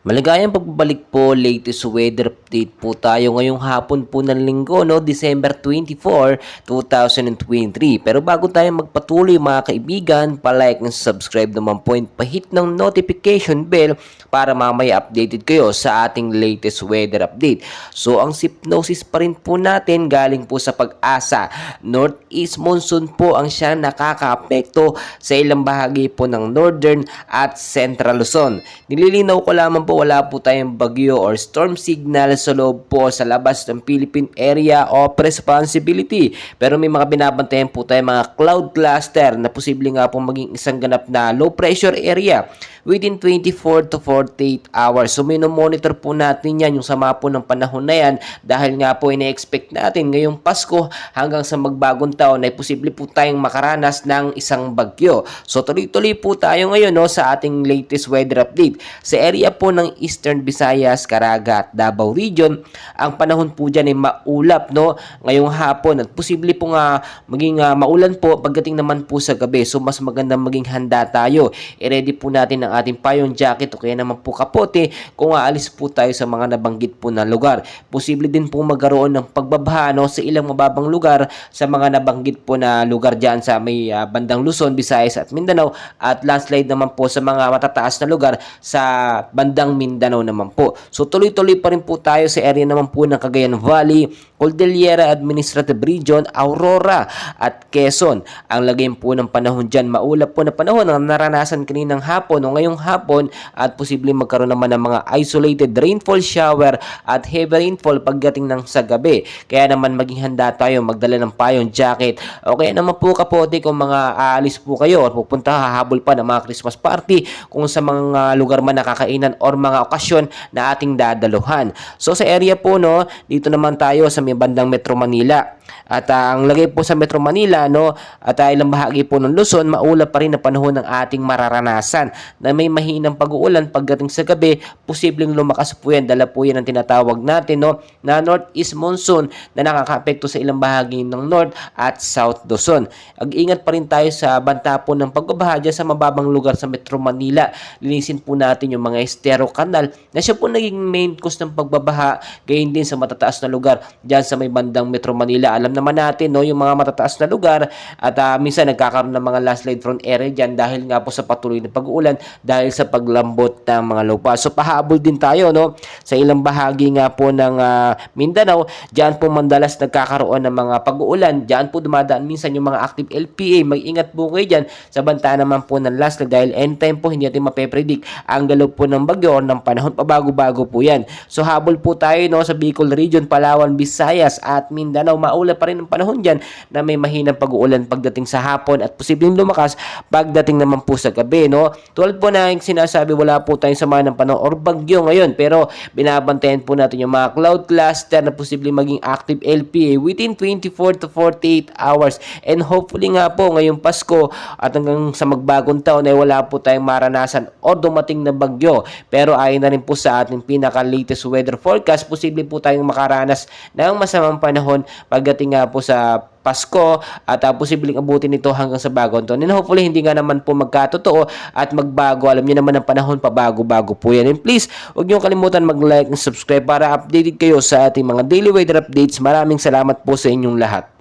Maligayang pagbabalik po, latest weather update po tayo ngayong hapon po ng linggo, no? December 24, 2023. Pero bago tayo magpatuloy mga kaibigan, palike and subscribe naman po and pahit ng notification bell para mamaya updated kayo sa ating latest weather update. So ang hypnosis pa rin po natin galing po sa Pag-asa. Northeast monsoon po ang siya nakaka-apekto sa ilang bahagi po ng Northern at Central Luzon. Nililinaw ko lamang po wala po tayong bagyo or storm signal sa loob po sa labas ng Philippine Area of Responsibility. Pero may mga binabantayan po tayong mga cloud cluster na posible nga po maging isang ganap na low pressure area within 24 to 48 hours. So monitor po natin yan, yung sama po ng panahon na yan, dahil nga po ina-expect natin ngayong Pasko hanggang sa magbagong taon ay posible po tayong makaranas ng isang bagyo. So tuloy-tuloy po tayo ngayon, no, sa ating latest weather update. Sa area po ng Eastern Visayas, Caraga at Davao Region, ang panahon po dyan ay maulap, no, ngayong hapon, at posible po nga maging maulan po pagdating naman po sa gabi. So mas magandang maging handa tayo. I-ready po natin ang ating payong jacket o kaya naman po kapote kung aalis po tayo sa mga nabanggit po na lugar. Posible din po magkaroon ng pagbabaha, no, sa ilang mababang lugar sa mga nabanggit po na lugar dyan sa may bandang Luzon, Visayas at Mindanao, at landslide naman po sa mga matataas na lugar sa bandang Mindanao naman po. So tuloy-tuloy pa rin po tayo sa area naman po ng Cagayan Valley, Cordillera Administrative Region, Aurora at Quezon. Ang lagay po ng panahon dyan, maulap po na panahon ang naranasan kaninang hapon o ngayong hapon, at posibleng magkaroon naman ng mga isolated rainfall shower at heavy rainfall pagdating ng sa gabi. Kaya naman maging handa tayo magdala ng payong jacket o kaya naman po kapote kung mga aalis po kayo at pupunta hahabol pa ng mga Christmas party kung sa mga lugar man nakakainan or mga okasyon na ating dadaluhan. So sa area po, no, dito naman tayo sa may bandang Metro Manila. At ang lagay po sa Metro Manila, no, at ilang bahagi po ng Luzon, maulap pa rin na panahon ng ating mararanasan na may mahinang pag-uulan pagdating sa gabi. Posibleng lumakas po yan, dala po yan ang tinatawag natin, no, na Northeast monsoon na nakaka-apekto sa ilang bahagi ng North at South Luzon. Ag-ingat pa rin tayo sa banta po ng pagbabaha dyan sa mababang lugar sa Metro Manila. Linisin po natin yung mga estero canal na siya po naging main cause ng pagbabaha, gayon din sa matataas na lugar dyan sa may bandang Metro Manila. Alam naman natin, no, yung mga matataas na lugar at minsan nagkakaroon ng mga landslide prone area dyan dahil nga po sa patuloy na pag-uulan dahil sa paglambot ng mga lupa. So pahabol din tayo, no, sa ilang bahagi nga po ng Mindanao. Dyan po mandalas nagkakaroon ng mga pag-uulan. Dyan po dumadaan minsan yung mga active LPA. Mag-ingat po kayo dyan sa banta naman po ng landslide dahil anytime po hindi natin mape-predict ang galaw po ng bagyo o ng panahon, pabago-bago po yan. So habol po tayo, no, sa Bicol Region, Palawan, Visayas at Mindanao. Maulap pa rin ang panahon dyan na may mahinang pag-uulan pagdating sa hapon at posibleng lumakas pagdating naman po sa gabi, no. Tulad po na yung sinasabi, wala po tayong sama ng panahon or bagyo ngayon, pero binabantayan po natin yung mga cloud cluster na posibleng maging active LPA within 24 to 48 hours. And hopefully nga po ngayong Pasko at hanggang sa magbagong taon ay wala po tayong maranasan o dumating na bagyo. Pero ayon na rin po sa ating pinaka-latest weather forecast, posible po tayong makaranas ng masamang panahon pagdating nga po sa Pasko at posibleng abutin ito hanggang sa bagong taon. And hopefully hindi nga naman po magkatotoo at magbago. Alam niyo naman ang panahon, pabago-bago po yan. And please, huwag niyo kalimutan mag-like and subscribe para updated kayo sa ating mga daily weather updates. Maraming salamat po sa inyong lahat.